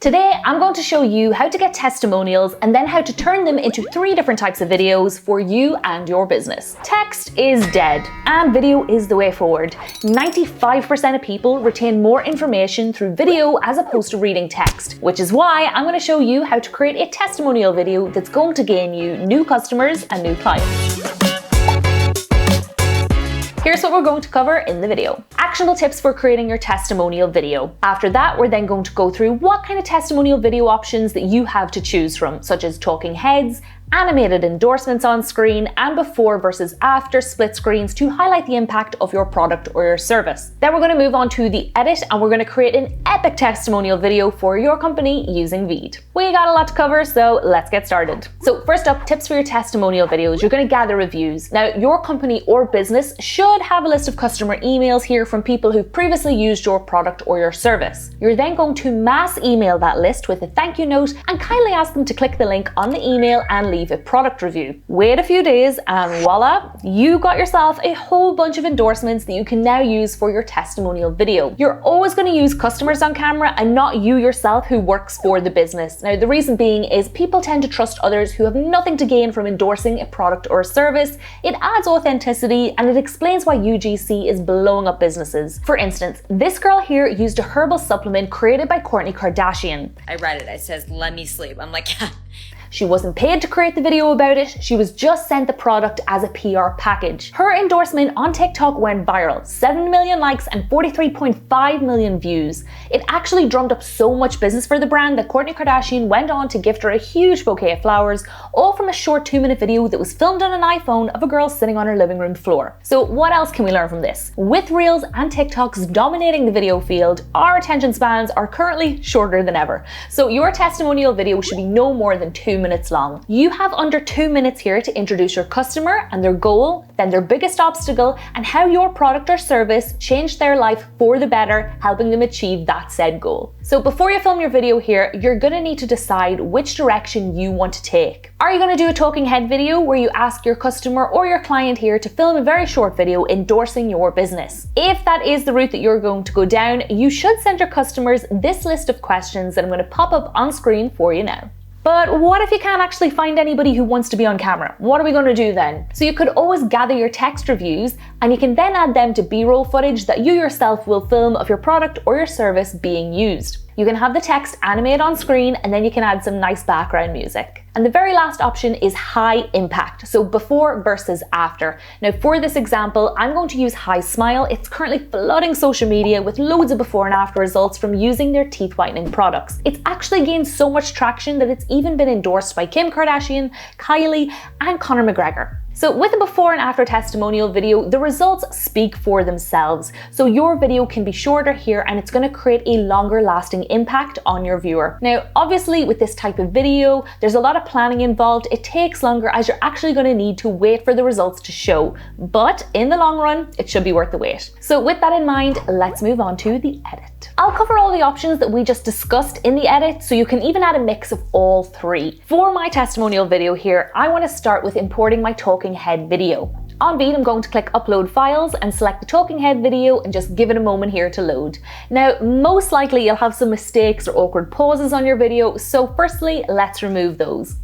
Today, I'm going to show you how to get testimonials and then how to turn them into 3 different types of videos for you and your business. Text is dead and video is the way forward. 95% of people retain more information through video as opposed to reading text, which is why I'm going to show you how to create a testimonial video that's going to gain you new customers and new clients. Here's what we're going to cover in the video. Actionable tips for creating your testimonial video. After that, we're then going to go through what kind of testimonial video options that you have to choose from, such as talking heads, animated endorsements on screen, and before versus after split screens to highlight the impact of your product or your service. Then we're going to move on to the edit and we're going to create an epic testimonial video for your company using VEED. We got a lot to cover, so let's get started. So first up, tips for your testimonial videos. You're going to gather reviews. Now, your company or business should have a list of customer emails here from people who've previously used your product or your service. You're then going to mass email that list with a thank you note and kindly ask them to click the link on the email and leave a product review. Wait a few days and voila, you got yourself a whole bunch of endorsements that you can now use for your testimonial video. You're always going to use customers on camera and not you yourself who works for the business. Now, the reason being is people tend to trust others who have nothing to gain from endorsing a product or a service. It adds authenticity and it explains why UGC is blowing up businesses. For instance, this girl here used a herbal supplement created by Kourtney Kardashian. I read it. It says, "Let me sleep." I'm like, She wasn't paid to create the video about it, she was just sent the product as a PR package. Her endorsement on TikTok went viral, 7 million likes and 43.5 million views. It actually drummed up so much business for the brand that Kourtney Kardashian went on to gift her a huge bouquet of flowers, all from a short 2-minute video that was filmed on an iPhone of a girl sitting on her living room floor. So what else can we learn from this? With Reels and TikToks dominating the video field, our attention spans are currently shorter than ever. So your testimonial video should be no more than 2 minutes long. You have under 2 minutes here to introduce your customer and their goal, then their biggest obstacle, and how your product or service changed their life for the better, helping them achieve that said goal. So before you film your video here, you're going to need to decide which direction you want to take. Are you going to do a talking head video where you ask your customer or your client here to film a very short video endorsing your business? If that is the route that you're going to go down, you should send your customers this list of questions that I'm going to pop up on screen for you now. But what if you can't actually find anybody who wants to be on camera? What are we going to do then? So you could always gather your text reviews and you can then add them to B-roll footage that you yourself will film of your product or your service being used. You can have the text animate on screen and then you can add some nice background music. And the very last option is high impact, so before versus after. Now for this example, I'm going to use High Smile. It's currently flooding social media with loads of before and after results from using their teeth whitening products. It's actually gained so much traction that it's even been endorsed by Kim Kardashian, Kylie, and Conor McGregor. So with a before and after testimonial video, the results speak for themselves. So your video can be shorter here and it's going to create a longer lasting impact on your viewer. Now, obviously with this type of video, there's a lot of planning involved. It takes longer as you're actually going to need to wait for the results to show. But in the long run, it should be worth the wait. So with that in mind, let's move on to the edit. I'll cover all the options that we just discussed in the edit, so you can even add a mix of all 3. For my testimonial video here, I want to start with importing my talking head video. On VEED, I'm going to click upload files and select the talking head video and just give it a moment here to load. Now, most likely you'll have some mistakes or awkward pauses on your video, so firstly, let's remove those.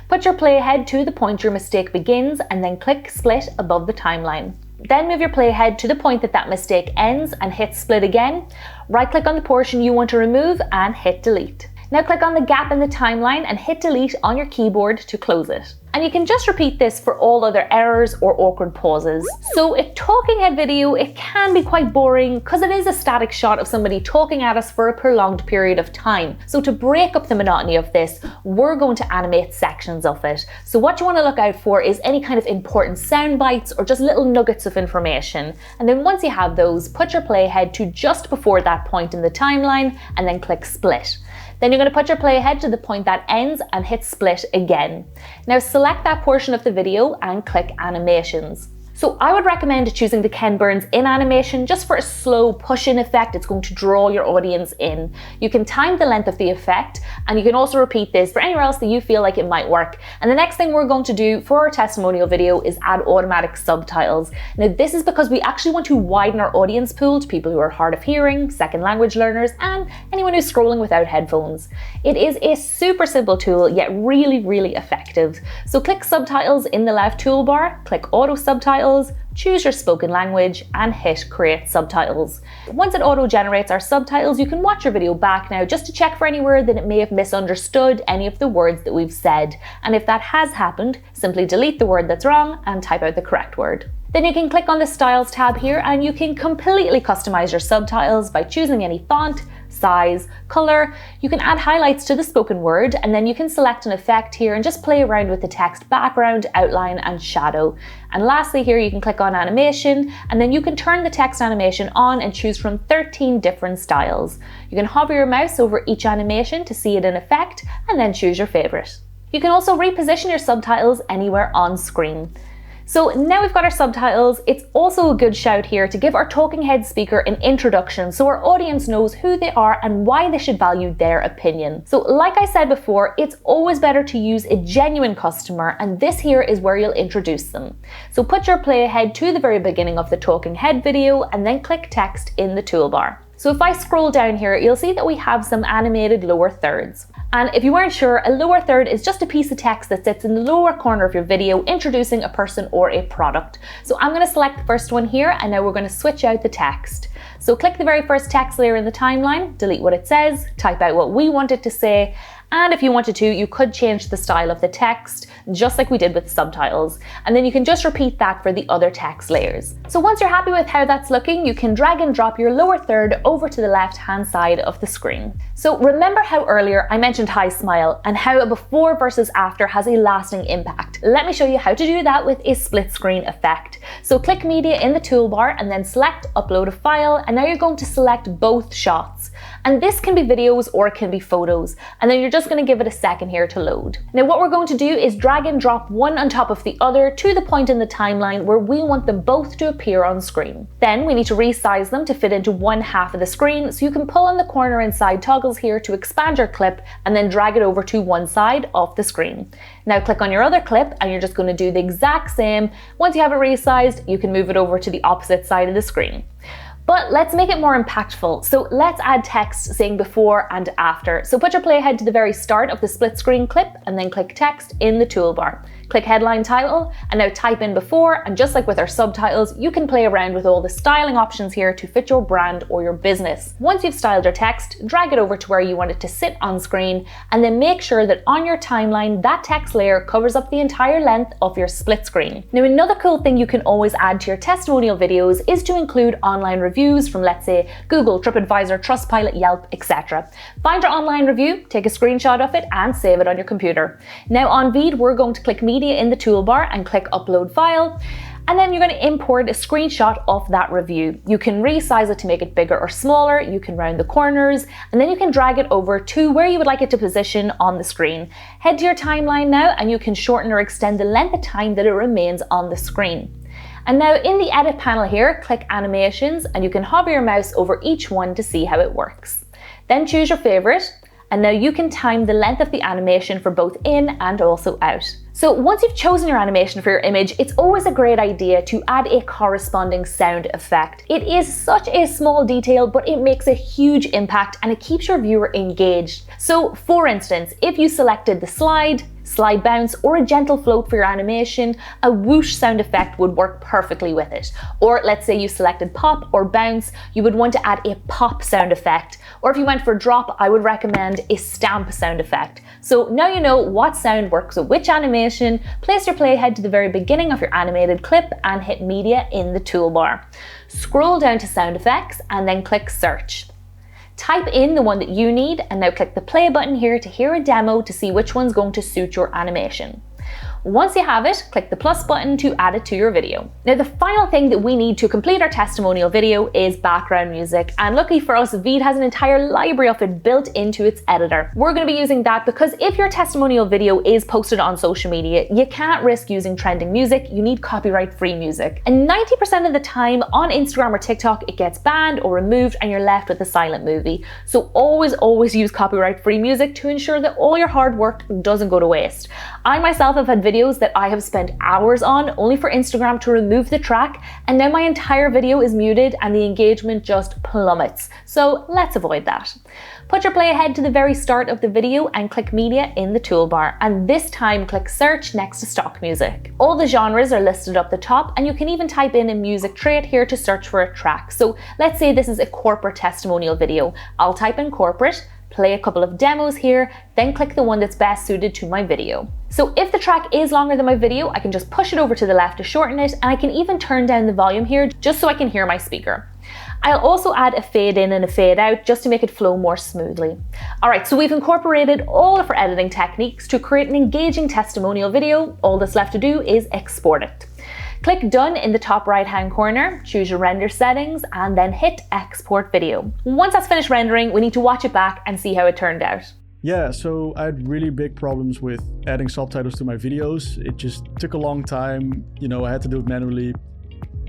Put your playhead to the point your mistake begins and then click split above the timeline. Then move your playhead to the point that that mistake ends and hit split again. Right click on the portion you want to remove and hit delete. Now click on the gap in the timeline and hit delete on your keyboard to close it. And you can just repeat this for all other errors or awkward pauses. So a talking head video, it can be quite boring because it is a static shot of somebody talking at us for a prolonged period of time. So to break up the monotony of this, we're going to animate sections of it. So what you want to look out for is any kind of important sound bites or just little nuggets of information. And then once you have those, put your playhead to just before that point in the timeline and then click split. Then you're going to put your playhead to the point that ends and hit split again. Now select that portion of the video and click animations. So I would recommend choosing the Ken Burns in animation just for a slow push-in effect. It's going to draw your audience in. You can time the length of the effect, and you can also repeat this for anywhere else that you feel like it might work. And the next thing we're going to do for our testimonial video is add automatic subtitles. Now this is because we actually want to widen our audience pool to people who are hard of hearing, second language learners, and anyone who's scrolling without headphones. It is a super simple tool, yet really effective. So click subtitles in the left toolbar, click auto subtitles, choose your spoken language and hit create subtitles. Once it auto generates our subtitles, you can watch your video back now just to check for anywhere that it may have misunderstood any of the words that we've said. And if that has happened, simply delete the word that's wrong and type out the correct word. Then you can click on the Styles tab here and you can completely customize your subtitles by choosing any font, size, color. You can add highlights to the spoken word, and then you can select an effect here and just play around with the text background, outline and shadow. And lastly here you can click on animation, and then you can turn the text animation on and choose from 13 different styles. You can hover your mouse over each animation to see it in effect and then choose your favorite. You can also reposition your subtitles anywhere on screen. So now we've got our subtitles, it's also a good shout here to give our talking head speaker an introduction so our audience knows who they are and why they should value their opinion. So like I said before, it's always better to use a genuine customer, and this here is where you'll introduce them. So put your play ahead to the very beginning of the talking head video and then click text in the toolbar. So if I scroll down here, you'll see that we have some animated lower thirds. And if you weren't sure, a lower third is just a piece of text that sits in the lower corner of your video introducing a person or a product. So I'm going to select the first one here, and now we're going to switch out the text. So click the very first text layer in the timeline, delete what it says, type out what we want it to say, and if you wanted to, you could change the style of the text, just like we did with subtitles. And then you can just repeat that for the other text layers. So once you're happy with how that's looking, you can drag and drop your lower third over to the left-hand side of the screen. So remember how earlier I mentioned high smile and how a before versus after has a lasting impact. Let me show you how to do that with a split screen effect. So click media in the toolbar and then select upload a file, and now you're going to select both shots. And this can be videos or it can be photos. And then you're just going to give it a second here to load. Now what we're going to do is drag and drop one on top of the other to the point in the timeline where we want them both to appear on screen. Then we need to resize them to fit into one half of the screen, so you can pull on the corner and side toggles here to expand your clip and then drag it over to one side of the screen. Now click on your other clip and you're just going to do the exact same. Once you have it resized, you can move it over to the opposite side of the screen. But let's make it more impactful. So let's add text saying before and after. So put your playhead to the very start of the split screen clip and then click text in the toolbar. Click headline title and now type in before, and just like with our subtitles, you can play around with all the styling options here to fit your brand or your business. Once you've styled your text, drag it over to where you want it to sit on screen, and then make sure that on your timeline that text layer covers up the entire length of your split screen. Now another cool thing you can always add to your testimonial videos is to include online reviews from, let's say, Google, TripAdvisor, Trustpilot, Yelp, etc. Find your online review, take a screenshot of it and save it on your computer. Now on VEED, we're going to click media in the toolbar and click upload file, and then you're going to import a screenshot of that review. You can resize it to make it bigger or smaller, you can round the corners, and then you can drag it over to where you would like it to position on the screen. Head to your timeline now and you can shorten or extend the length of time that it remains on the screen. And now in the edit panel here, click animations and you can hover your mouse over each one to see how it works. Then choose your favorite, and now you can time the length of the animation for both in and also out. So once you've chosen your animation for your image, it's always a great idea to add a corresponding sound effect. It is such a small detail, but it makes a huge impact and it keeps your viewer engaged. So for instance, if you selected the slide bounce, or a gentle float for your animation, a whoosh sound effect would work perfectly with it. Or let's say you selected pop or bounce, you would want to add a pop sound effect. Or if you went for drop, I would recommend a stamp sound effect. So now you know what sound works with which animation. Place your playhead to the very beginning of your animated clip and hit media in the toolbar. Scroll down to sound effects and then click search. Type in the one that you need and now click the play button here to hear a demo to see which one's going to suit your animation. Once you have it, click the plus button to add it to your video. Now, the final thing that we need to complete our testimonial video is background music, and lucky for us, VEED has an entire library of it built into its editor. We're going to be using that because if your testimonial video is posted on social media, you can't risk using trending music. You need copyright-free music. And 90% of the time on Instagram or TikTok, it gets banned or removed and you're left with a silent movie. So always use copyright-free music to ensure that all your hard work doesn't go to waste. I myself have had videos that I have spent hours on only for Instagram to remove the track, and now my entire video is muted and the engagement just plummets. So let's avoid that. Put your play ahead to the very start of the video and click media in the toolbar, and this time click search next to stock music. All the genres are listed up the top, and you can even type in a music trait here to search for a track. So let's say this is a corporate testimonial video. I'll type in corporate, play a couple of demos here, then click the one that's best suited to my video. So if the track is longer than my video, I can just push it over to the left to shorten it, and I can even turn down the volume here just so I can hear my speaker. I'll also add a fade in and a fade out just to make it flow more smoothly. Alright, so we've incorporated all of our editing techniques to create an engaging testimonial video. All that's left to do is export it. Click done in the top right hand corner, choose your render settings, and then hit export video. Once that's finished rendering, we need to watch it back and see how it turned out. Yeah, so I had really big problems with adding subtitles to my videos. It just took a long time, I had to do it manually.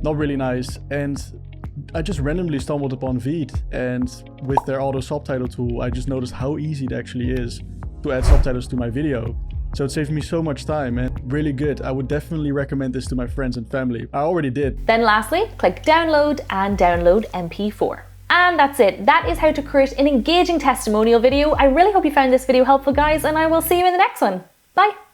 Not really nice. And I just randomly stumbled upon VEED, and with their auto subtitle tool, I just noticed how easy it actually is to add subtitles to my video. So it saved me so much time and really good. I would definitely recommend this to my friends and family. I already did. Then lastly, click download and download MP4. And that's it. That is how to create an engaging testimonial video. I really hope you found this video helpful, guys, and I will see you in the next one. Bye.